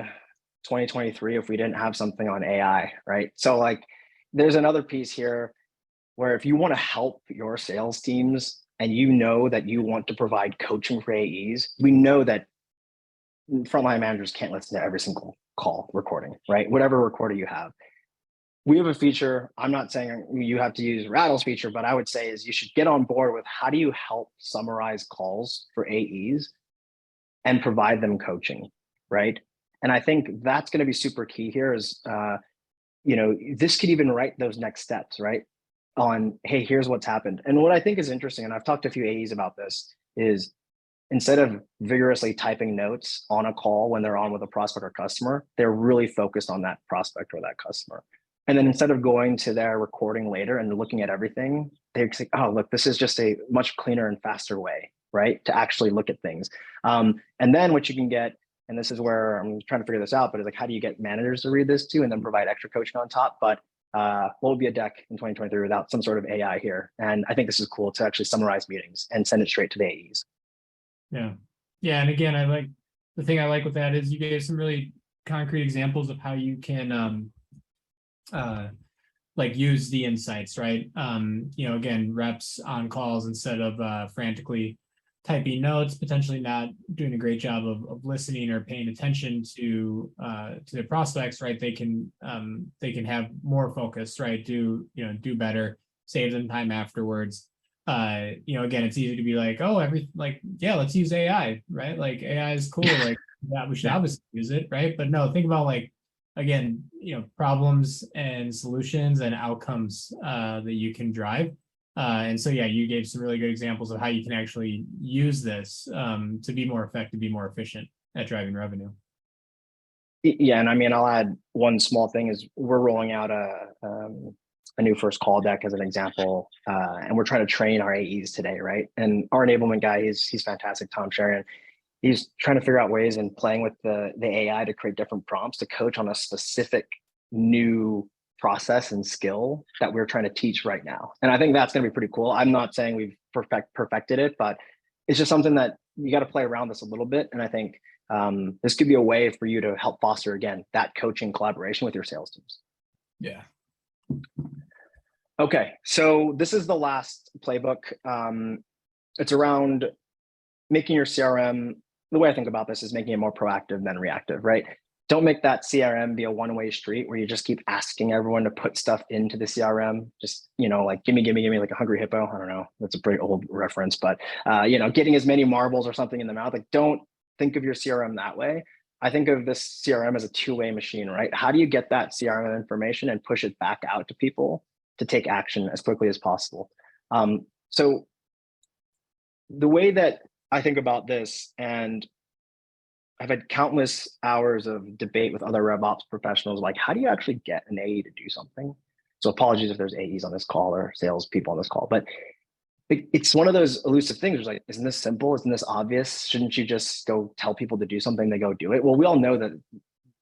2023 if we didn't have something on AI, right? So like there's another piece here where if you want to help your sales teams and you know that you want to provide coaching for AEs, we know that frontline managers can't listen to every single call recording, right? Whatever recorder you have. We have a feature. I'm not saying you have to use Rattle's feature, but I would say is you should get on board with how do you help summarize calls for AEs and provide them coaching, right? And I think that's going to be super key here is this could even write those next steps, right? On, hey, here's what's happened. And what I think is interesting, and I've talked to a few AEs about this, is instead of vigorously typing notes on a call when they're on with a prospect or customer, they're really focused on that prospect or that customer. And then instead of going to their recording later and looking at everything, they say, oh, look, this is just a much cleaner and faster way, right, to actually look at things. And then what you can get, and this is where I'm trying to figure this out, but it's like, how do you get managers to read this too and then provide extra coaching on top? But what would be a deck in 2023 without some sort of AI here? And I think this is cool to actually summarize meetings and send it straight to the AEs. Yeah. Yeah. And again, the thing I like with that is you gave some really concrete examples of how you can like use the insights, right? Again, reps on calls instead of frantically typing notes, potentially not doing a great job of listening or paying attention to the prospects, right? They can have more focus, right? Do better, save them time afterwards. Again, it's easy to be like, oh, let's use AI, right? Like AI is cool, like yeah, we should obviously use it, right? But no, think about like, again, problems and solutions and outcomes that you can drive. And so, yeah, you gave some really good examples of how you can actually use this to be more effective, be more efficient at driving revenue. Yeah, and I mean, I'll add one small thing is we're rolling out a new first call deck as an example, and we're trying to train our AEs today, right? And our enablement guy, he's fantastic, Tom Sherian. He's trying to figure out ways and playing with the AI to create different prompts to coach on a specific new process and skill that we're trying to teach right now. And I think that's going to be pretty cool. I'm not saying we've perfected it, but it's just something that you got to play around this a little bit. And I think this could be a way for you to help foster, again, that coaching collaboration with your sales teams. Yeah. Okay, so this is the last playbook. It's around making your CRM. The way I think about this is making it more proactive than reactive, right? Don't make that CRM be a one-way street where you just keep asking everyone to put stuff into the CRM. Just, like gimme, like a hungry hippo. I don't know. That's a pretty old reference, but getting as many marbles or something in the mouth. Like, don't think of your CRM that way. I think of this CRM as a two-way machine, right? How do you get that CRM information and push it back out to people to take action as quickly as possible? So the way that I think about this, and I've had countless hours of debate with other RevOps professionals, like, how do you actually get an AE to do something? So apologies if there's AEs on this call or sales people on this call, but it's one of those elusive things. It's like, isn't this simple? Isn't this obvious? Shouldn't you just go tell people to do something, they go do it? Well, we all know that,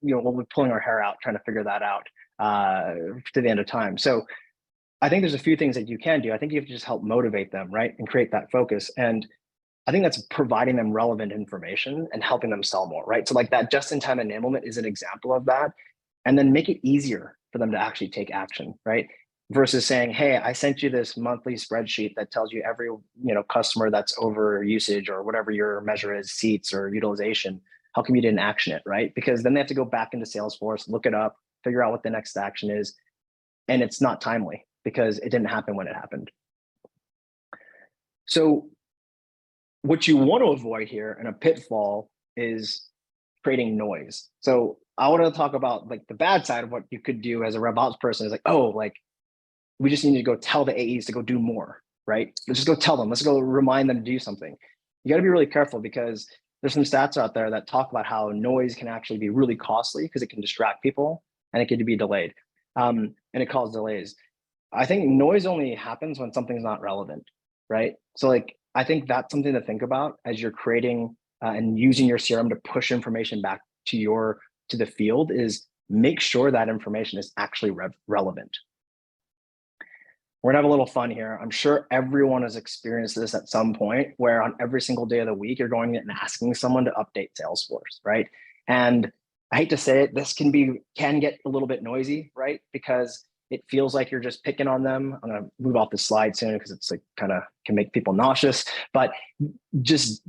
we're pulling our hair out trying to figure that out to the end of time. So I think there's a few things that you can do. I think you have to just help motivate them, right? And create that focus. And I think that's providing them relevant information and helping them sell more, right? So like that just-in-time enablement is an example of that. And then make it easier for them to actually take action, right? Versus saying, hey, I sent you this monthly spreadsheet that tells you every customer that's over usage or whatever your measure is, seats or utilization. How come you didn't action it, right? Because then they have to go back into Salesforce, look it up, figure out what the next action is. And it's not timely because it didn't happen when it happened. So what you want to avoid here in a pitfall is creating noise. So I want to talk about like the bad side of what you could do as a RevOps person is like, oh, like we just need to go tell the AEs to go do more, right? Let's just go tell them, let's go remind them to do something. You got to be really careful because there's some stats out there that talk about how noise can actually be really costly because it can distract people and it can be delayed and it causes delays. I think noise only happens when something's not relevant, right? So like, I think that's something to think about as you're creating and using your CRM to push information back to the field is make sure that information is actually relevant. We're gonna have a little fun here. I'm sure everyone has experienced this at some point where on every single day of the week, you're going and asking someone to update Salesforce, right? And I hate to say it, this can get a little bit noisy, right? Because it feels like you're just picking on them. I'm gonna move off this slide soon because it's like kind of can make people nauseous, but just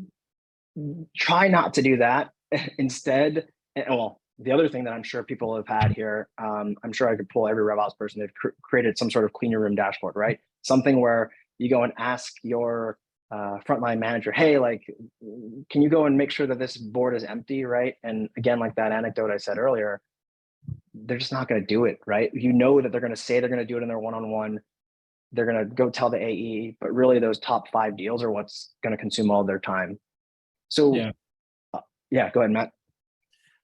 try not to do that. Instead, well, the other thing that I'm sure people have had here, I'm sure I could pull every RevOps person, they've created some sort of clean your room dashboard, right? Something where you go and ask your frontline manager, hey, like, can you go and make sure that this board is empty, right? And again, like that anecdote I said earlier, they're just not going to do it, right? You know that they're going to say they're going to do it in their one-on-one. They're going to go tell the AE, but really those top 5 deals are what's going to consume all their time. So Yeah. Yeah, go ahead, Matt.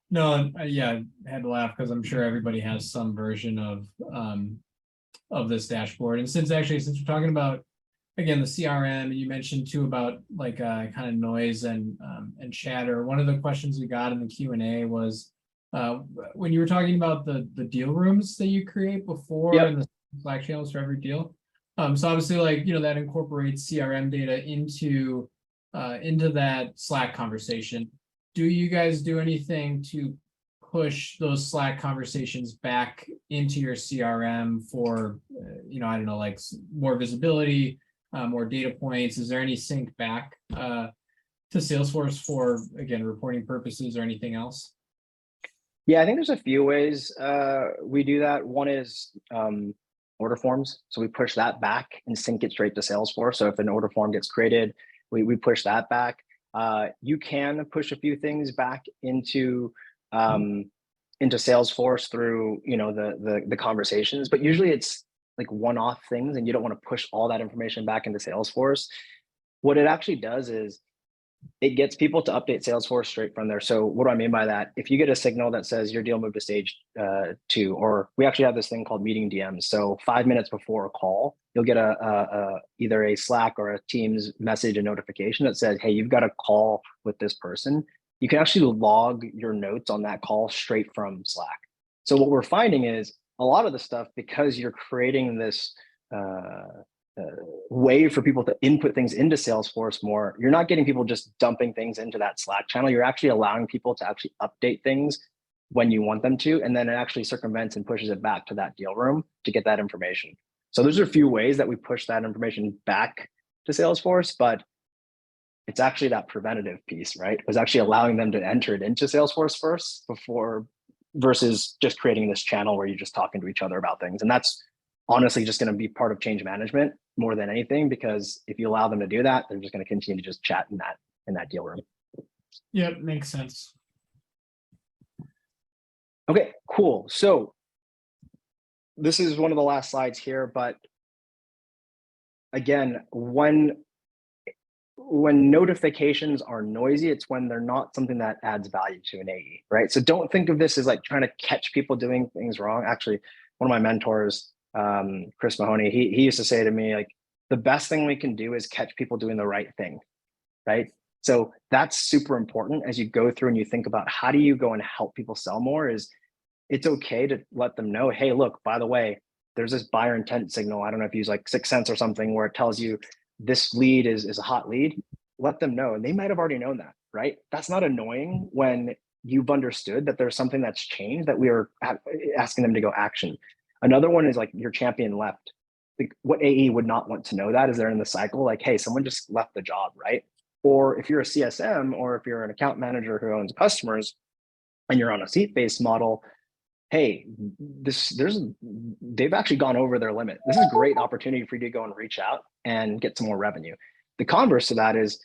No, yeah, I had to laugh because I'm sure everybody has some version of this dashboard. And since we're talking about, again, the CRM, and you mentioned too about like kind of noise and chatter. One of the questions we got in the Q&A was when you were talking about the deal rooms that you create before and the Slack channels for every deal. So obviously, like, you know, that incorporates CRM data into that Slack conversation. Do you guys do anything to push those Slack conversations back into your CRM for, you know, I don't know, like more visibility, more data points? Is there any sync back to Salesforce for, again, reporting purposes or anything else? Yeah, I think there's a few ways we do that. One is order forms. So we push that back and sync it straight to Salesforce. So if an order form gets created, we push that back. You can push a few things back into Salesforce through, you know, the conversations, but usually it's like one-off things, and you don't want to push all that information back into Salesforce. What it actually does is it gets people to update Salesforce straight from there. So what do I mean by that? If you get a signal that says your deal moved to stage 2, or we actually have this thing called meeting DMs. So 5 minutes before a call, you'll get either a Slack or a Teams message, a notification that says, hey, you've got a call with this person. You can actually log your notes on that call straight from Slack. So what we're finding is a lot of the stuff, because you're creating this way for people to input things into Salesforce more, you're not getting people just dumping things into that Slack channel. You're actually allowing people to actually update things when you want them to, and then it actually circumvents and pushes it back to that deal room to get that information. So those are a few ways that we push that information back to Salesforce, but it's actually that preventative piece, right? It was actually allowing them to enter it into Salesforce first versus just creating this channel where you're just talking to each other about things. And that's honestly just going to be part of change management more than anything, because if you allow them to do that, they're just going to continue to just chat in that deal room. Yep, makes sense. Okay, cool. So this is one of the last slides here, but again, when notifications are noisy, it's when they're not something that adds value to an AE, right? So don't think of this as like trying to catch people doing things wrong. Actually, one of my mentors, Chris Mahoney, he used to say to me, like, the best thing we can do is catch people doing the right thing, right? So that's super important as you go through and you think about how do you go and help people sell more. Is it's okay to let them know, hey, look, by the way, there's this buyer intent signal. I don't know if you use like 6 Sense or something where it tells you this lead is a hot lead. Let them know. And they might have already known that, right? That's not annoying when you've understood that there's something that's changed that we are asking them to go action. Another one is like your champion left. Like, what AE would not want to know that as they're in the cycle? Like, hey, someone just left the job, right? Or if you're a CSM, or if you're an account manager who owns customers and you're on a seat-based model, hey, they've actually gone over their limit. This is a great opportunity for you to go and reach out and get some more revenue. The converse to that is,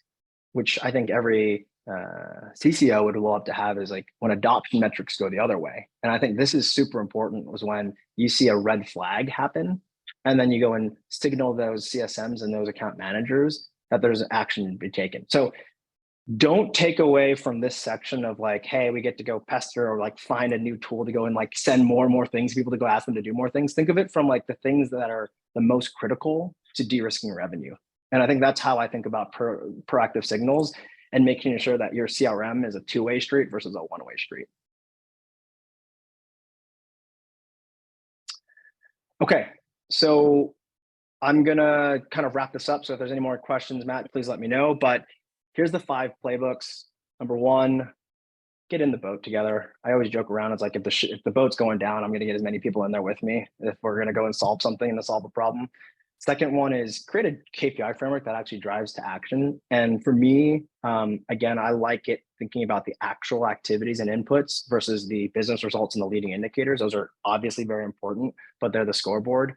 which I think every CCO would love to have, is like when adoption metrics go the other way. And I think this is super important, was when you see a red flag happen, and then you go and signal those CSMs and those account managers that there's action to be taken. So don't take away from this section of like, hey, we get to go pester or like find a new tool to go and like send more and more things to people to go ask them to do more things. Think of it from like the things that are the most critical to de-risking revenue. And I think that's how I think about proactive signals and making sure that your CRM is a two-way street versus a one-way street. Okay, so I'm gonna kind of wrap this up. So if there's any more questions, Matt, please let me know. But here's the 5 playbooks. Number 1, get in the boat together. I always joke around. It's like, if the boat's going down, I'm going to get as many people in there with me if we're going to go and solve something and to solve a problem. Second one is create a KPI framework that actually drives to action. And for me, again, I like it thinking about the actual activities and inputs versus the business results and the leading indicators. Those are obviously very important, but they're the scoreboard.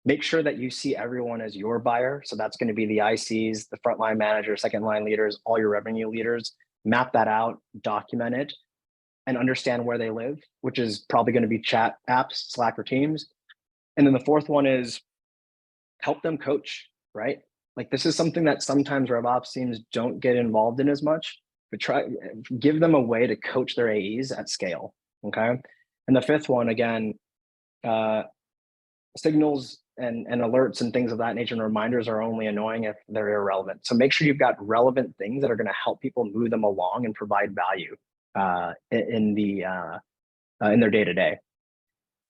Make sure that you see everyone as your buyer. So that's going to be the ICs, the frontline managers, second line leaders, all your revenue leaders. Map that out, document it. and understand where they live, which is probably going to be chat apps, Slack or Teams. And then the fourth one is help them coach, right? Like this is something that sometimes RevOps teams don't get involved in as much, but give them a way to coach their AEs at scale, okay? And the fifth one, again, signals and alerts and things of that nature and reminders are only annoying if they're irrelevant. So make sure you've got relevant things that are going to help people move them along and provide value in their day-to-day.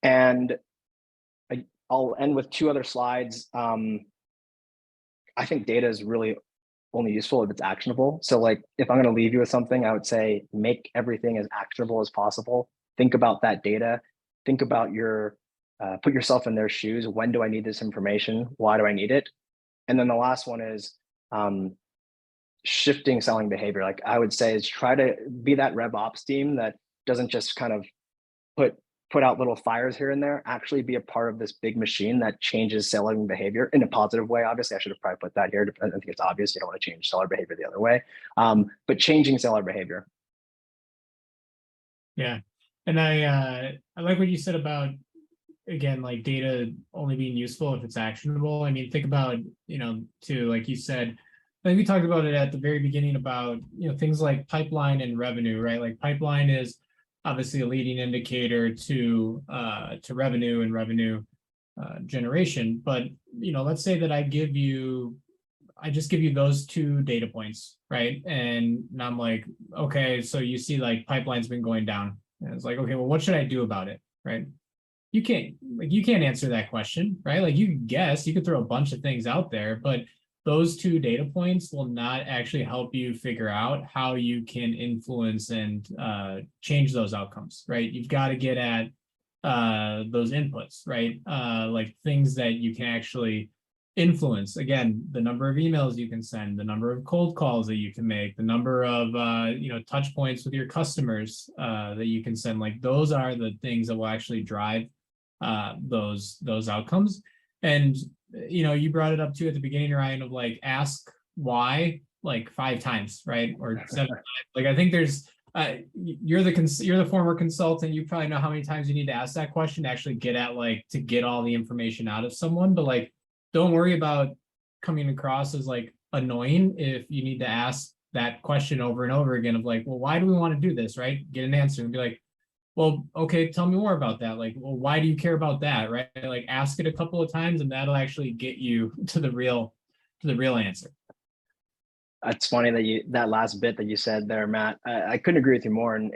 And I'll end with two other slides. I think data is really only useful if it's actionable. So like, if I'm going to leave you with something, I would say make everything as actionable as possible. Think about that data. Think about put yourself in their shoes. When do I need this information? Why do I need it? And then the last one is shifting selling behavior. Like I would say is try to be that RevOps team that doesn't just kind of put out little fires here and there, actually be a part of this big machine that changes selling behavior in a positive way. Obviously, I should have probably put that here. I think it's obvious you don't want to change seller behavior the other way, but changing seller behavior. Yeah. And I like what you said about, again, like data only being useful if it's actionable. I mean, think about, too, like you said, I think we talked about it at the very beginning about, things like pipeline and revenue, right? Like pipeline is obviously a leading indicator to revenue and revenue generation. But, let's say that I just give you those two data points, right? And I'm like, okay, so you see like pipeline's been going down. And it's like, okay, well, what should I do about it, right? You can't answer that question, right? Like you can guess, you could throw a bunch of things out there, but those two data points will not actually help you figure out how you can influence and change those outcomes, right? You've got to get at those inputs, right? Like things that you can actually influence. Again, the number of emails you can send, the number of cold calls that you can make, the number of touch points with your customers that you can send. Like those are the things that will actually drive those outcomes. And you brought it up too at the beginning, Ryan, of like ask why like 5 times, right? Or 7 times. Like I think there's you're the former consultant. You probably know how many times you need to ask that question to actually get at to get all the information out of someone. But like, don't worry about coming across as like annoying if you need to ask that question over and over again of like, well, why do we want to do this, right? Get an answer and be like, well, okay, tell me more about that. Like, well, why do you care about that, right? Like, ask it a couple of times, and that'll actually get you to the real answer. It's funny that that last bit that you said there, Matt. I couldn't agree with you more. And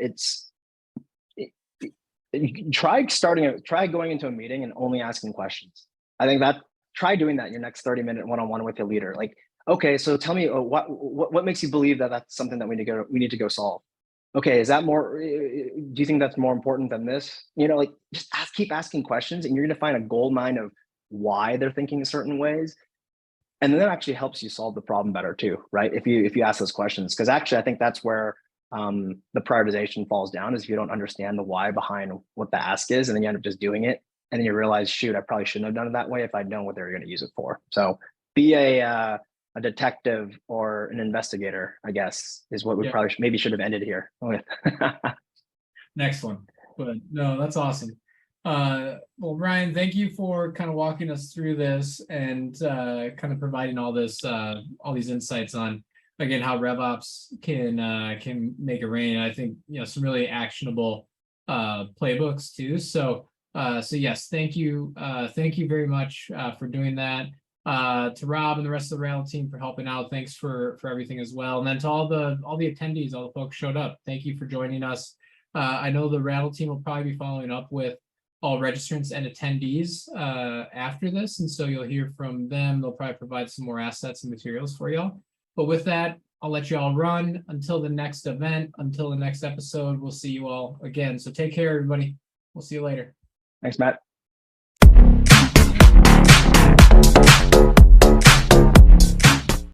try going into a meeting and only asking questions. I think try doing that in your next 30-minute one-on-one with your leader. Like, okay, so tell me what makes you believe that that's something that we need to go solve. Okay, is that more, do you think that's more important than this? Like just keep asking questions and you're gonna find a gold mine of why they're thinking in certain ways. And then that actually helps you solve the problem better too, right? If you ask those questions, because actually I think that's where the prioritization falls down, is if you don't understand the why behind what the ask is, and then you end up just doing it. And then you realize, shoot, I probably shouldn't have done it that way if I'd known what they were gonna use it for. So be a detective or an investigator, I guess, is what we probably maybe should have ended here with. Next one. But no, that's awesome. Well, Ryan, thank you for kind of walking us through this and kind of providing all these insights on, again, how RevOps can make it rain. I think some really actionable playbooks too. So yes, thank you very much for doing that. To Rob and the rest of the Rattle team for helping out. Thanks for everything as well. And then to all the attendees, all the folks showed up. Thank you for joining us. I know the Rattle team will probably be following up with all registrants and attendees after this. And so you'll hear from them. They'll probably provide some more assets and materials for y'all. But with that, I'll let you all run until the next event, until the next episode. We'll see you all again. So take care, everybody. We'll see you later. Thanks, Matt.